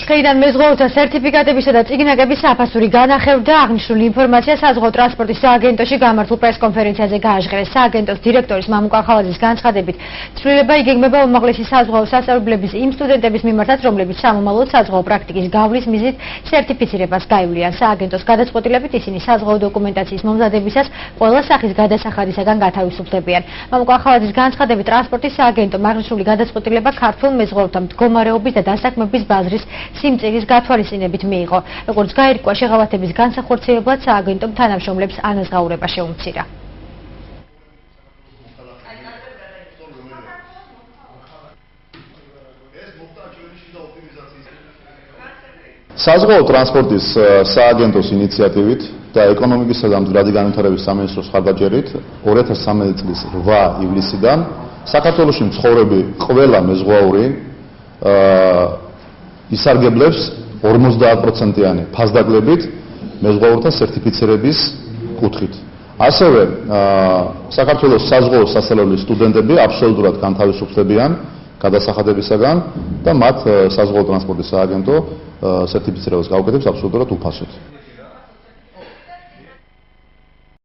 Ცხეიდან მეზღვაურთა სერტიფიკატებისა და წიგნაგების საფასური განახევდა. აღნიშნული ინფორმაცია საზღვაო ტრანსპორტის სააგენტოში გამართულ პრესკონფერენციაზე გააჟღერეს. სააგენტოს დირექტორის მამუკა ხალაძის განცხადებით, ცვლილება იგეგმება უმაღლესი საზღვაო სასწავლებლების იმ სტუდენტების მიმართაც, რომლებიც სამომავლოდ საზღვაო პრაქტიკის გავლის მიზნით სერტიფიცირებას გაივლიან. სააგენტოს გადაწყვეტილებით ისინი საზღვაო დოკუმენტაციის მომზადებისას ყველა სახის გადასახადისაგან გათავისუფლებიან. მამუკა ხალაძის განცხადებით, ტრანსპორტის სააგენტომ აღნიშნული გადაწყვეტილება ქართულ მეზღვაურთა მდგომარეობის და დასაქმების ბაზრის სიმწირის გათვალისწინებით მიიღო. როგორც გაირკვა, შეღავათების განსახორციელებლად სააგენტომ თანამშრომლებს ანაზღაურება შეუმცირა. საზღვაო ტრანსპორტის სააგენტოს ინიციატივით და ეკონომიკისა და მდგრადი განვითარების სამინისტროს მხარდაჭერით 2013 წლის 8 ივლისიდან საქართველოში მცხოვრები ყველა მეზღვაური ისარგებლებს 50%-იანი ფასდაკლებით მეზღვაურთა სერტიფიცირების კუთხით. ასევე საქართველოს საზღვაო სასწავლებლის სტუდენტები აბსოლუტურად განთავისუფლებიან გადასახადებისაგან და მათ საზღვაო ტრანსპორტის სააგენტო სერტიფიცირებას გაუკეთებს აბსოლუტურად უფასოდ.